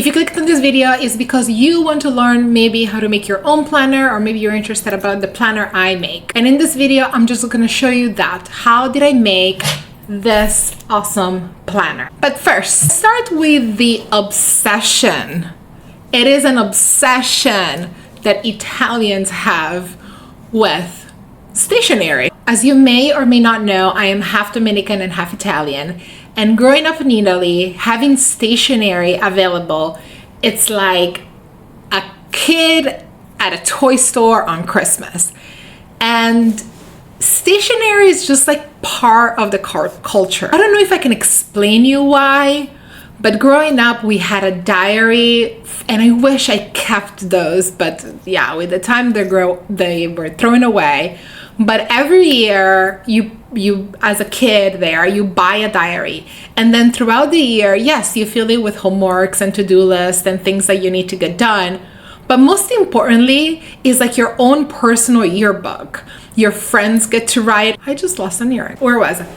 If you clicked on this video, it's because you want to learn maybe how to make your own planner, or maybe you're interested about the planner I make. And in this video, I'm just going to show you that. How did I make this awesome planner? But first, start with the obsession. It is an obsession that Italians have with stationery. As you may or may not know, I am half Dominican and half Italian. And growing up in Italy, having stationery available, it's like a kid at a toy store on Christmas. And stationery is just like part of the culture. I don't know if I can explain you why, but growing up, we had a diary, and I wish I kept those, but yeah, with the time they were thrown away. But every year, you as a kid you buy a diary, and then throughout the year, yes, you fill it with homeworks and to-do lists and things that you need to get done. But most importantly is like your own personal yearbook. Your friends get to write. I just lost an earring. Where was it?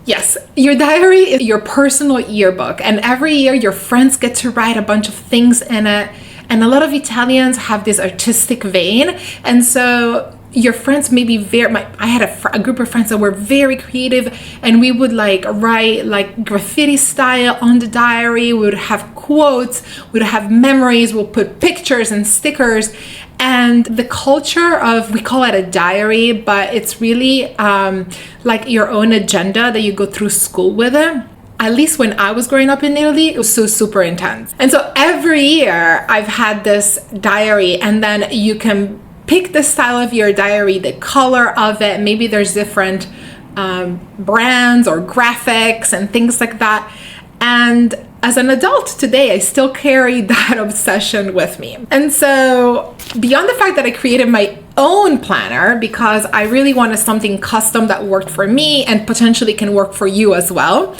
Yes, your diary is your personal yearbook, and every year your friends get to write a bunch of things in it. And a lot of Italians have this artistic vein, and so your friends may be I had a group of friends that were very creative, and we would like write like graffiti style on the diary. We would have quotes, we would have memories, we'll put pictures and stickers. And the culture of, we call it a diary, but it's really like your own agenda that you go through school with it. At least when I was growing up in Italy, it was so super intense. And so every year I've had this diary, and then you can pick the style of your diary, the color of it. Maybe there's different brands or graphics and things like that. And as an adult today, I still carry that obsession with me. And so beyond the fact that I created my own planner because I really wanted something custom that worked for me and potentially can work for you as well,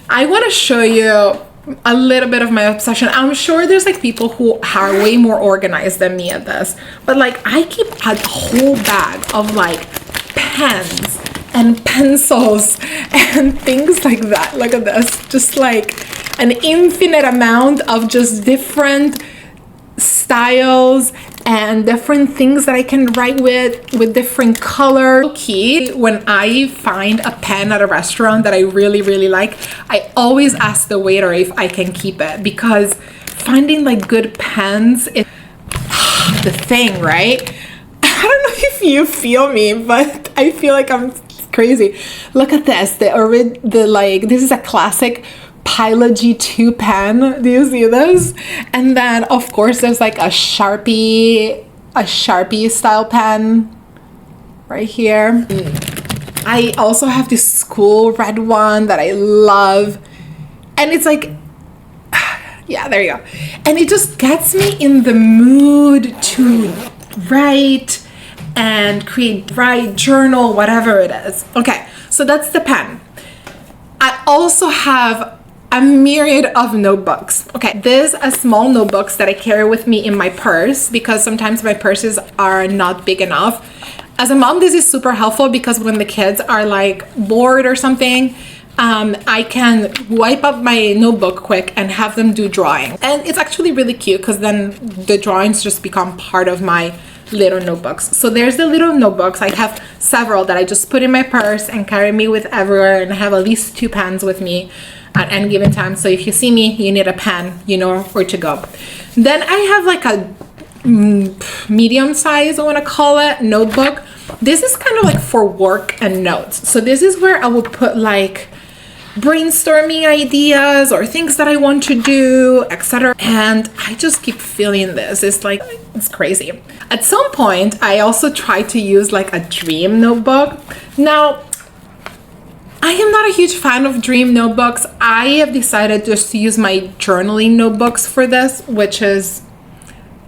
I want to show you a little bit of my obsession. I'm sure there's like people who are way more organized than me at this, but like I keep a whole bag of like pens and pencils and things like that. Look at this, just like an infinite amount of just different styles and different things that I can write with different colors. Key, when I find a pen at a restaurant that I really, really like, I always ask the waiter if I can keep it, because finding like good pens is the thing, right? I don't know if you feel me, but I feel like I'm crazy. Look at this, this is a classic Pilot G2 pen. Do you see this? And then of course there's like a Sharpie style pen right here. I also have this school red one that I love, and it's like, yeah, there you go. And it just gets me in the mood to write and write, journal, whatever it is. Okay, so that's the pen. I also have a myriad of notebooks. Okay, these are small notebooks that I carry with me in my purse because sometimes my purses are not big enough. As a mom, this is super helpful because when the kids are like bored or something, I can wipe up my notebook quick and have them do drawing. And it's actually really cute because then the drawings just become part of my little notebooks. So there's the little notebooks. I have several that I just put in my purse and carry me with everywhere, and I have at least 2 pens with me at any given time. So if you see me, you need a pen, you know where to go. Then I have like a medium size, I want to call it, notebook. This is kind of like for work and notes. So this is where I will put like brainstorming ideas or things that I want to do, etc. And I just keep feeling this. It's crazy. At some point, I also tried to use like a dream notebook. Now, I am not a huge fan of dream notebooks. I have decided just to use my journaling notebooks for this, which is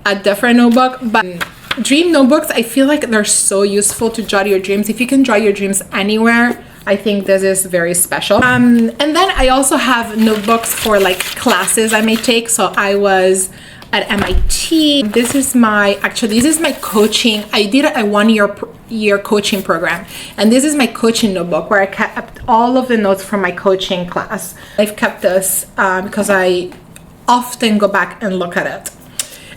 a different notebook. But dream notebooks, I feel like they're so useful to jot your dreams. If you can jot your dreams anywhere, I think this is very special. And then I also have notebooks for like classes I may take. So I was at MIT. This is my coaching. I did a 1-year coaching program, and this is my coaching notebook where I kept all of the notes from my coaching class. I've kept this because I often go back and look at it.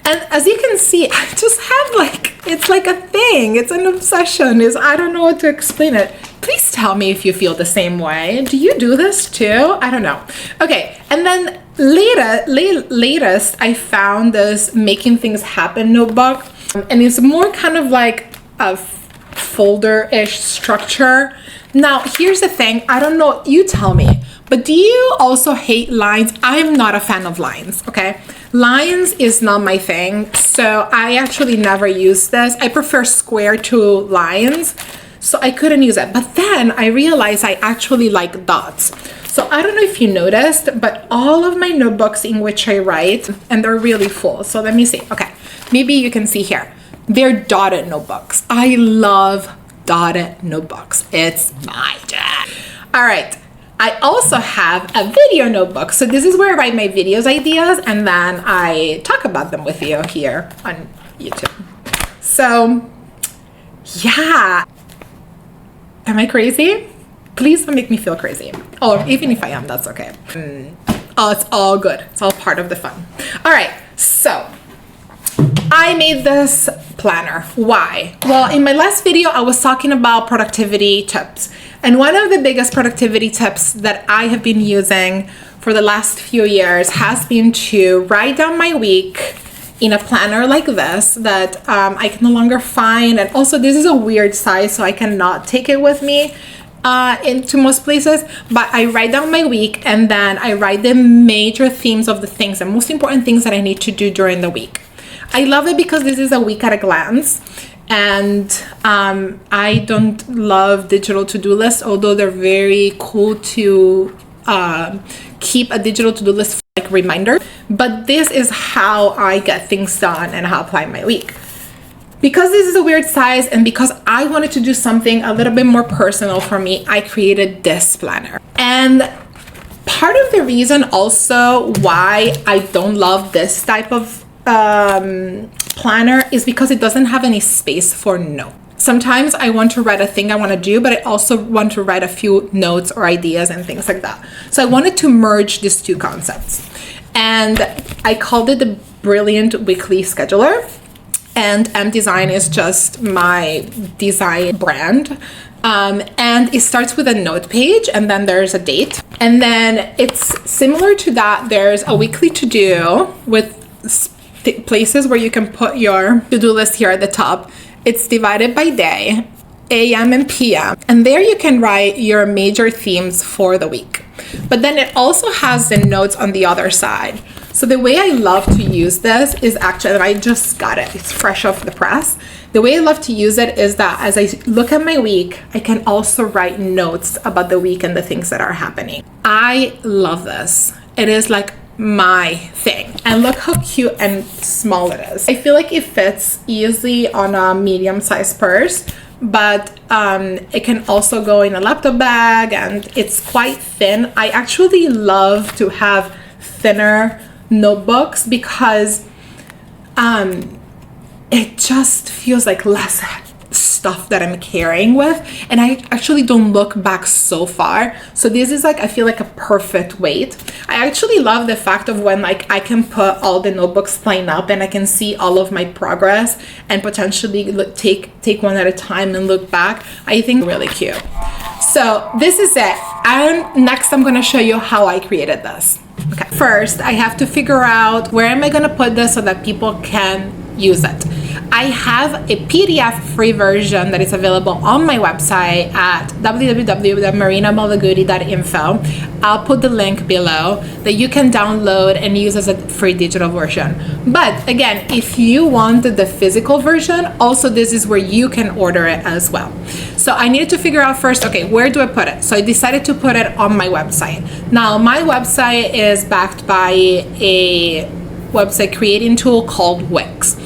And as you can see, I just have like, it's like a thing. It's an obsession. I don't know what to explain it. Please tell me if you feel the same way. Do you do this too? I don't know. Okay, and then latest, I found this Making Things Happen notebook. And it's more kind of like a folder-ish structure. Now, here's the thing. I don't know, you tell me. But do you also hate lines? I'm not a fan of lines, okay? Lines is not my thing, so I actually never use this. I prefer square to lines, so I couldn't use it. But then I realized I actually like dots. So I don't know if you noticed, but all of my notebooks in which I write, and they're really full. So let me see. Okay, maybe you can see here. They're dotted notebooks. I love dotted notebooks. It's my jam. All right. I also have a video notebook. So this is where I write my videos ideas and then I talk about them with you here on YouTube. So yeah. Am I crazy? Please don't make me feel crazy. Or even if I am, that's okay. Oh, it's all good. It's all part of the fun. All right, so I made this planner. Why? Well, in my last video, I was talking about productivity tips. And one of the biggest productivity tips that I have been using for the last few years has been to write down my week in a planner like this that I can no longer find. And also this is a weird size, so I cannot take it with me into most places, but I write down my week and then I write the major themes of the things, the most important things that I need to do during the week. I love it because this is a week at a glance. And I don't love digital to-do lists, although they're very cool to keep a digital to-do list for like reminder. But this is how I get things done and how I plan my week. Because this is a weird size and because I wanted to do something a little bit more personal for me, I created this planner. And part of the reason also why I don't love this type of planner is because it doesn't have any space for notes. Sometimes I want to write a thing I want to do, but I also want to write a few notes or ideas and things like that. So I wanted to merge these two concepts. And I called it the Brilliant Weekly Scheduler. And M-Design is just my design brand. And it starts with a note page and then there's a date. And then it's similar to that. There's a weekly to-do with places where you can put your to-do list here at the top. It's divided by day, AM and PM, and there you can write your major themes for the week. But then it also has the notes on the other side. So the way I love to use this is actually, and I just got it, it's fresh off the press. The way I love to use it is that as I look at my week, I can also write notes about the week and the things that are happening. I love this. It is like my thing. And look how cute and small it is. I feel like it fits easily on a medium-sized purse, but it can also go in a laptop bag and it's quite thin. I actually love to have thinner notebooks because it just feels like less stuff that I'm carrying with, and I actually don't look back so far. So this is like, I feel like a perfect weight. I actually love the fact of when like I can put all the notebooks lined up and I can see all of my progress and potentially take one at a time and look back. I think really cute. So this is it. And next I'm gonna show you how I created this. Okay. First, I have to figure out where am I gonna put this so that people can use it. I have a PDF free version that is available on my website at www.marinamalaguti.info. I'll put the link below that you can download and use as a free digital version. But again, if you want the physical version, also this is where you can order it as well. So I needed to figure out first, okay, where do I put it? So I decided to put it on my website. Now, my website is backed by a website creating tool called Wix.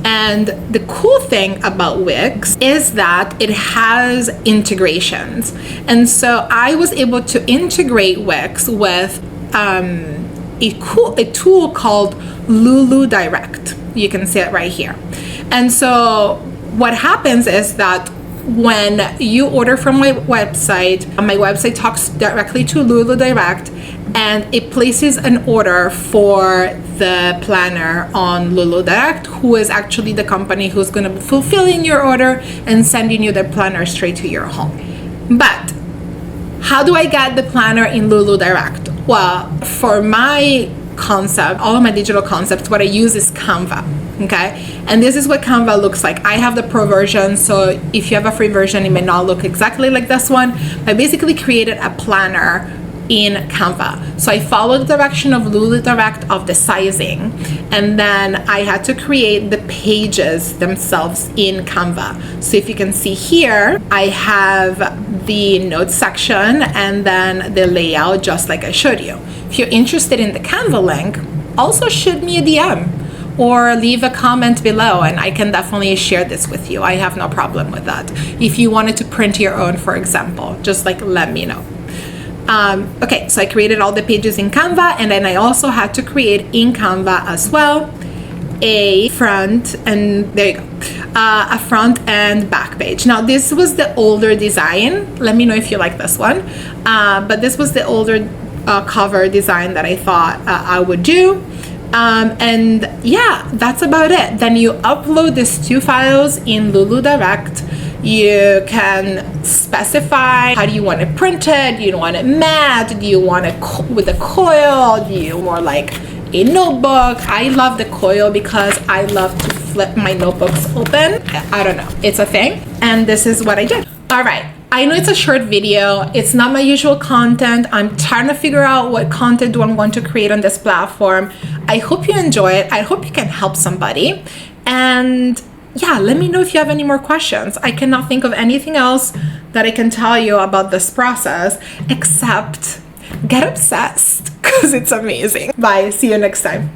And the cool thing about Wix is that it has integrations. And so I was able to integrate Wix with a tool called Lulu Direct. You can see it right here. And so what happens is that when you order from my website talks directly to Lulu Direct, and it places an order for the planner on Lulu Direct, who is actually the company who's going to be fulfilling your order and sending you the planner straight to your home. But how do I get the planner in Lulu Direct? Well, for my concept, all of my digital concepts, what I use is Canva, okay? And this is what Canva looks like. I have the pro version, so if you have a free version, it may not look exactly like this one. I basically created a planner in Canva. So I followed the direction of Lulu Direct of the sizing, and then I had to create the pages themselves in Canva. So if you can see here, I have the notes section and then the layout just like I showed you. If you're interested in the Canva link, also shoot me a DM or leave a comment below and I can definitely share this with you. I have no problem with that. If you wanted to print your own, for example, just like let me know. Okay, so I created all the pages in Canva, and then I also had to create in Canva as well a front, and there you go, a front and back page. Now this was the older design. Let me know if you like this one, but this was the older cover design that I thought I would do. And yeah, that's about it. Then you upload these two files in Lulu Direct. You can specify how do you want it printed. Do you want it matte? Do you want it with a coil? Do you more like a notebook? I love the coil because I love to flip my notebooks open. I don't know, it's a thing. And this is what I did. All right, I know it's a short video. It's not my usual content. I'm trying to figure out what content do I want to create on this platform. I hope you enjoy it. I hope you can help somebody. And yeah, let me know if you have any more questions. I cannot think of anything else that I can tell you about this process except get obsessed because it's amazing. Bye. See you next time.